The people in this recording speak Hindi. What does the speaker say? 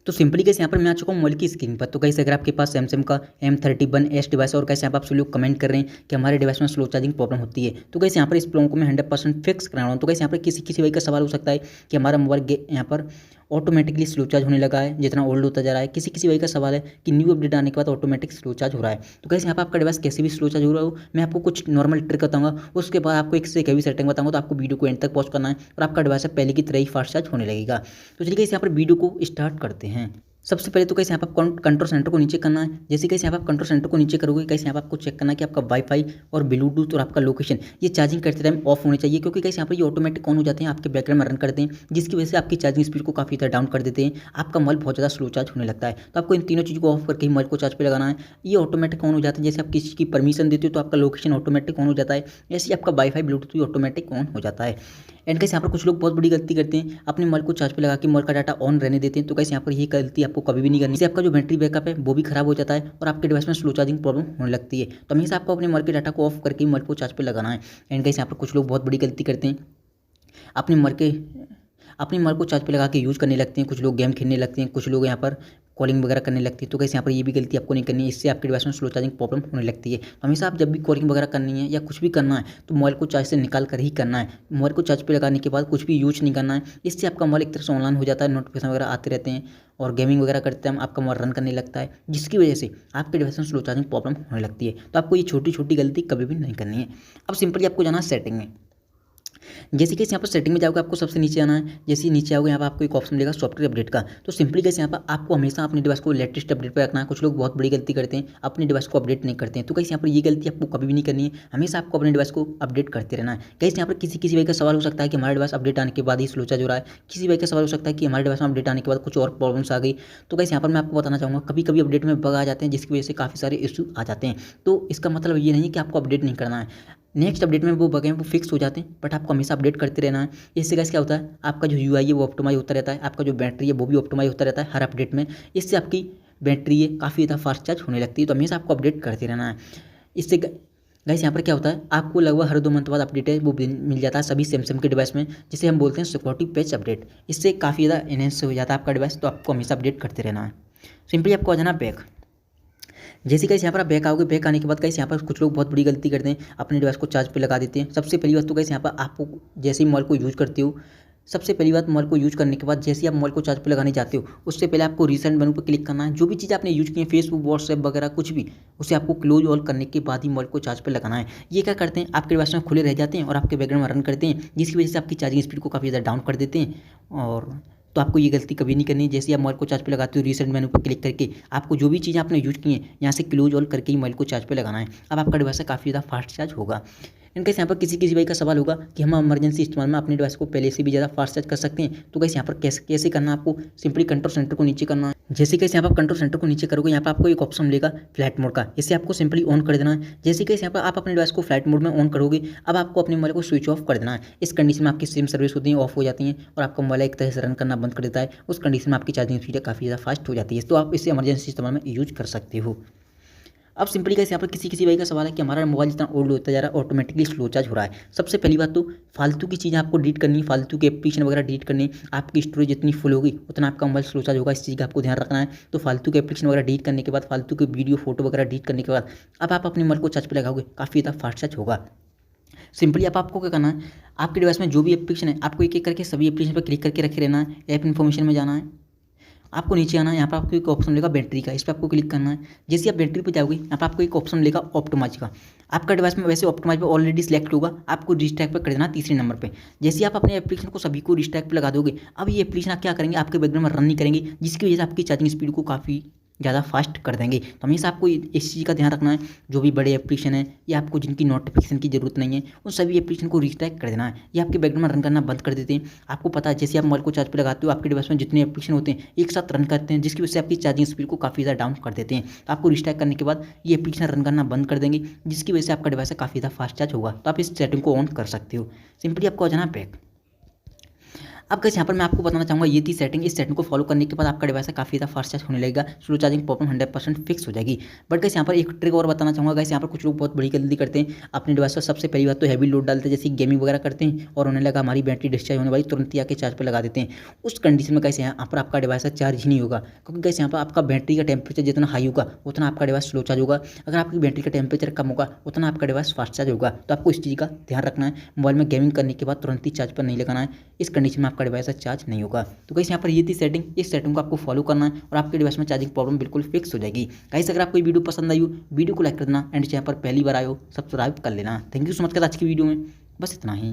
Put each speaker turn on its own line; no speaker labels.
तो सिंपली कैसे यहाँ पर मैं आ चुका हूँ मोबाइल की स्क्रीन पर। तो कैसे अगर आपके पास सैमसंग का M31s डिवाइस है और कैसे यहाँ पर आप सभी लोग कमेंट कर रहे हैं कि हमारे डिवाइस में स्लो चार्जिंग प्रॉब्लम होती है, तो कैसे यहाँ पर इस प्रॉब्लम को मैं 100% फिक्स करा रहा हूँ। तो कैसे यहाँ पर किसी भाई का सवाल हो सकता है कि हमारा मोबाइल यहाँ पर ऑटोमेटिकली स्लो चार्ज होने लगा है जितना ओल्ड होता जा रहा है। किसी भाई का सवाल है कि न्यू अपडेट आने के बाद ऑटोमेटिक स्लो चार्ज हो रहा है। तो कैसे यहाँ पर आपका डिवाइस कैसे भी स्लो चार्ज हो रहा हो, मैं आपको कुछ नॉर्मल ट्रिक बताऊंगा, उसके बाद आपको एक से एक हैवी सेटिंग बताऊंगा। तो आपको वीडियो को एंड तक पॉज करना है और आपका डिवाइस पहले की तरह ही फास्ट चार्ज होने लगेगा। तो चलिए यहाँ पर वीडियो को स्टार्ट करते हैं। सबसे पहले तो कैसे यहाँ पर आप कंट्रोल सेंटर को नीचे करना है। जैसे कैसे यहाँ पर आप कंट्रोल सेंटर को नीचे करोगे, कैसे यहाँ पर आपको चेक करना है कि आपका वाईफाई और ब्लूटूथ और आपका लोकेशन ये चार्जिंग करते टाइम ऑफ होने चाहिए, क्योंकि कैसे यहाँ पर ये ऑटोमेटिक ऑन हो जाते हैं, आपके बैकग्राउंड में रन करते हैं, जिसकी वजह से आपकी चार्जिंग स्पीड को काफ़ी ज़्यादा डाउन कर देते हैं, आपका मोबाइल बहुत ज़्यादा स्लो चार्ज होने लगता है। तो आपको इन तीनों चीज़ों को ऑफ करके ही मोबाइल को चार्ज पे लगाना है। ये ऑटोमेटिक ऑन हो जाता है। जैसे आप किसी की परमिशन देते हो तो आपका लोकेशन ऑटोमेटिक ऑन हो जाता है, ऐसे ही आपका वाईफाई ब्लूटूथ भी ऑटोमेटिक ऑन हो जाता है। एंड कैसे यहाँ पर कुछ लोग बहुत बड़ी गलती करते हैं, अपने मोबाइल को चार्ज पे लगा के मोबाइल का डाटा ऑन रहने देते हैं। तो कैसे यहाँ पर ये गलती आपको कभी भी नहीं करनी, इससे आपका जो बैटरी बैकअप है वो भी खराब हो जाता है और आपके डिवाइस में स्लो चार्जिंग प्रॉब्लम होने लगती है। तो हमेशा आपको अपने मोबाइल के डाटा को ऑफ करके मोबाइल को चार्ज पे लगाना है। एंड कैसे यहाँ पर कुछ लोग बहुत बड़ी गलती करते हैं, अपने मोबाइल को चार्ज पे लगा के यूज़ करने लगते हैं। कुछ लोग गेम खेलने लगते हैं, कुछ लोग यहाँ पर कॉलिंग वगैरह करने लगती है। तो कैसे यहाँ पर ये भी गलती आपको नहीं करनी है, इससे आपके डिवाइस में स्लो चार्जिंग प्रॉब्लम होने लगती है। तो हमेशा आप जब भी कॉलिंग वगैरह करनी है या कुछ भी करना है तो मोबाइल को चार्ज से निकाल कर ही करना है। मोबाइल को चार्ज पे लगाने के बाद कुछ भी यूज नहीं करना है, इससे आपका मोबाइल एक तरह से ऑनलाइन हो जाता है, नोटिफिकेशन वगैरह आते रहते हैं और गेमिंग वगैरह करते हैं आपका मोबाइल रन करने लगता है, जिसकी वजह से आपके डिवाइस में स्लो चार्जिंग प्रॉब्लम होने लगती है। तो आपको ये छोटी छोटी गलती कभी भी नहीं करनी है। अब सिंपली आपको जाना है सेटिंग में। जैसे कि यहाँ पर सेटिंग में जाओगे, आपको सबसे नीचे आना है। जैसे ही नीचे आओगे यहाँ पर आपको एक ऑप्शन मिलेगा सॉफ्टवेयर अपडेट का। तो सिंपली कैसे यहाँ पर आपको हमेशा अपने डिवाइस को लेटेस्ट अपडेट पर रखना है। कुछ लोग बहुत बड़ी गलती करते हैं, अपने डिवाइस को अपडेट नहीं करते हैं। तो कैसे यहाँ पर ये गलती आपको कभी भी नहीं करनी है, हमेशा आपको अपने डिवाइस को अपडेट करते रहना है। कैसे यहाँ पर किसी भाई का सवाल हो सकता है कि हमारे डिवाइस अपडेट आने के बाद ही स्लो चार्ज हो रहा है। किसी भाई का सवाल हो सकता है कि हमारे डिवाइस में अपडेट आने के बाद कुछ और प्रॉब्लम्स आ गई। तो कैसे यहाँ पर मैं आपको बताना चाहूँगा, कभी कभी अपडेट में बग आ जाते हैं, जिसकी वजह से काफ़ी सारे इशू आ जाते हैं। तो इसका मतलब ये नहीं कि आपको अपडेट नहीं करना है, नेक्स्ट अपडेट में वो बग हैं वो फिक्स हो जाते हैं, बट आपको हमेशा अपडेट करते रहना है। इससे कैसे क्या होता है, आपका जो यूआई है वो ऑप्टिमाइज होता रहता है, आपका जो बैटरी है वो भी ऑप्टिमाइज होता रहता है हर अपडेट में। इससे आपकी बैटरी है काफ़ी ज़्यादा फास्ट चार्ज होने लगती है। तो हमेशा आपको अपडेट करते रहना है। इससे गाइस यहाँ पर क्या होता है, आपको लगभग हर 2 मंथ बाद अपडेट है वो मिल जाता है सभी सैमसंग के डिवाइस में, जिसे हम बोलते हैं सिक्योरिटी पैच अपडेट। इससे काफ़ी ज़्यादा एनहेंस हो जाता है आपका डिवाइस। तो आपको हमेशा अपडेट करते रहना है। सिंपली आपको आ जाना बैक। जैसे कैसे यहाँ पर आप बैक आओगे, बैक आने के बाद कैसे यहाँ पर कुछ लोग बहुत बड़ी गलती करते हैं, अपने डिवाइस को चार्ज पे लगा देते हैं। सबसे पहली बात तो कैसे यहाँ पर आपको जैसे ही मोबाइल को यूज़ करते हो, सबसे पहली बात मोबाइल को यूज़ करने के बाद जैसे ही आप मोबाइल को चार्ज पे लगाने जाते हो, उससे पहले आपको रिसेंट मेनू पर क्लिक करना है। जो भी चीज़ आपने यूज़ की है, फेसबुक, व्हाट्सएप वगैरह कुछ भी, उसे आपको क्लोज ऑल करने के बाद ही मोबाइल को चार्ज पे लगाना है। ये क्या करते हैं, आपके डिवाइस में खुले रह जाते हैं और आपके बैकग्राउंड में रन करते हैं, जिसकी वजह से आपकी चार्जिंग स्पीड को काफ़ी ज़्यादा डाउन कर देते हैं। और तो आपको ये गलती कभी नहीं करनी है। जैसे आप मोबाइल को चार्ज पे लगाते हो, रीसेंट मेनू पर क्लिक करके आपको जो भी चीज़ आपने यूज़ की है यहाँ से क्लोज ऑल करके ही मोबाइल को चार्ज पे लगाना है। अब आपका डिवाइस काफ़ी ज़्यादा फास्ट चार्ज होगा। इनके यहाँ पर किसी भाई का सवाल होगा कि हम इमरजेंसी इस्तेमाल में अपने डिवाइस को पहले से भी ज़्यादा फास्ट चार्ज कर सकते हैं। तो कैसे यहाँ पर कैसे करना है, आपको सिंपली कंट्रोल सेंटर को नीचे करना है। जैसे कैसे यहाँ पर कंट्रोल सेंटर को नीचे करोगे, यहाँ पर आपको एक ऑप्शन मिलेगा फ्लाइट मोड का, इसे आपको सिंपली ऑन कर देना है। जैसे कैसे यहाँ पर आप अपने डिवाइस को फ्लाइट मोड में ऑन करोगे, अब आपको अपने मोबाइल को स्विच ऑफ कर देना है। इस कंडीशन में आपकी सिम सर्विस होती है ऑफ हो जाती है और आपका मोबाइल एक तरह से रन करना बंद कर देता है। उस कंडीशन में आपकी चार्जिंग स्पीड काफ़ी ज़्यादा फास्ट हो जाती है। तो आप इसे इमरजेंसी इस्तेमाल में यूज कर सकते हो। अब सिंपली कैसे यहाँ पर किसी भाई का सवाल है कि हमारा मोबाइल जितना ओल्ड होता जा रहा है, ऑटोमेटिकली स्लो चार्ज हो रहा है। सबसे पहली बात तो फालतू की चीज़ें आपको डिलीट करनी है, फालतू के एप्लीकेशन वगैरह डिलीट करनी है। आपकी स्टोरेज जितनी फुल होगी उतना आपका मोबाइल स्लो चार्ज होगा, इस चीज़ का आपको ध्यान रखना है। तो फालतू के एप्लीकेशन वगैरह डिलीट करने के बाद, फालतू के वीडियो फोटो वगैरह डिलीट करने के बाद अब आप अपने मोबाइल को चार्ज पे लगाओगे, काफ़ी ज़्यादा फास्ट चार्ज होगा। सिंपली आपको क्या करना है, आपके डिवाइस में जो भी एप्लीकेशन है आपको एक एक करके सभी एप्लीकेशन पर क्लिक करके रखे रहना है। ऐप इन्फॉर्मेशन में जाना है, आपको नीचे आना है, यहाँ पर आपको एक ऑप्शन मिलेगा बैटरी का, इस पर आपको क्लिक करना है। जैसे आप बैटरी पे जाओगे, यहाँ पर आपको एक ऑप्शन मिलेगा ऑप्टिमाइज का। आपका डिवाइस में वैसे ऑप्टिमाइज पे ऑलरेडी सिलेक्ट होगा, आपको रिस्टैक पे कर देना तीसरे नंबर पे। जैसे ही आप अपने एप्लीकेशन को सभी को रिस्टैक पे लगा दोगे, अब ये एप्लीकेशन आप क्या करेंगे, आपके बैकग्राउंड में रन नहीं करेंगे, जिसकी वजह से आपकी चार्जिंग स्पीड को काफ़ी ज़्यादा फास्ट कर देंगे। तो हमेशा आपको इस चीज़ का ध्यान रखना है, जो भी बड़े एप्लीकेशन है या आपको जिनकी नोटिफिकेशन की जरूरत नहीं है, उन सभी एप्लीकेशन को रिस्ट्रैक्ट कर देना है। ये आपके बैकग्राउंड में रन करना बंद कर देते हैं। आपको पता है, जैसे आप मोबाइल को चार्ज पे लगाते हो, आपके डिवाइस में जितने एप्लीकेशन होते हैं एक साथ रन करते हैं, जिसकी वजह से आपकी चार्जिंग स्पीड को काफ़ी ज़्यादा डाउन कर देते हैं। तो आपको रिस्ट्रैक्ट करने के बाद ये एप्लीकेशन रन करना बंद कर देंगे, जिसकी वजह से आपका डिवाइस काफ़ी ज़्यादा फास्ट चार्ज होगा। तो आप इस सेटिंग को ऑन कर सकते हो। सिंपली आपको आ जाना बैक। अब गाइस यहाँ पर मैं आपको बताना चाहूँगा ये थी सेटिंग। इस सेटिंग को फॉलो करने के बाद आपका डिवाइस काफ़ी ज़्यादा फास्ट चार्ज होने लगेगा, स्लो चार्जिंग प्रॉब्लम 100% फिक्स हो जाएगी। बट गाइस यहाँ पर एक ट्रिक और बताना चाहूँगा। गाइस यहाँ पर कुछ लोग बहुत बड़ी गलती करते हैं अपने डिवाइस पर। सबसे पहली बात तो हैवी लोड डालते हैं, जैसे गेमिंग वगैरह करते हैं और उन्हें लगा हमारी बैटरी डिस्चार्ज होने वाली, तुरंत ही आके चार्ज पर लगा देते हैं। उस कंडीशन में गाइस यहाँ पर आपका डिवाइस चार्ज ही नहीं होगा, क्योंकि गाइस यहाँ पर आपका बैटरी का टेम्परेचर जितना हाई होगा उतना आपका डिवाइस स्लो चार्ज होगा। अगर आपकी बैटरी का टेम्परेचर कम होगा उतना आपका डिवाइस फास्ट चार्ज होगा। तो आपको इस चीज़ का ध्यान रखना है। मोबाइल में गेमिंग करने के बाद तुरंत ही चार्ज पर नहीं लगाना है, इस कंडीशन में आपका डिवाइस चार्ज नहीं होगा। तो गाइस यहाँ पर ये थी सेटिंग। इस सेटिंग को आपको फॉलो करना है और आपके डिवाइस में चार्जिंग प्रॉब्लम बिल्कुल फिक्स हो जाएगी। गाइस अगर आपको वीडियो पसंद आई हो, वीडियो को लाइक कर देना एंड चैनल पर पहली बार आए हो सब्सक्राइब कर लेना। थैंक यू सो मच आज की वीडियो में बस इतना ही।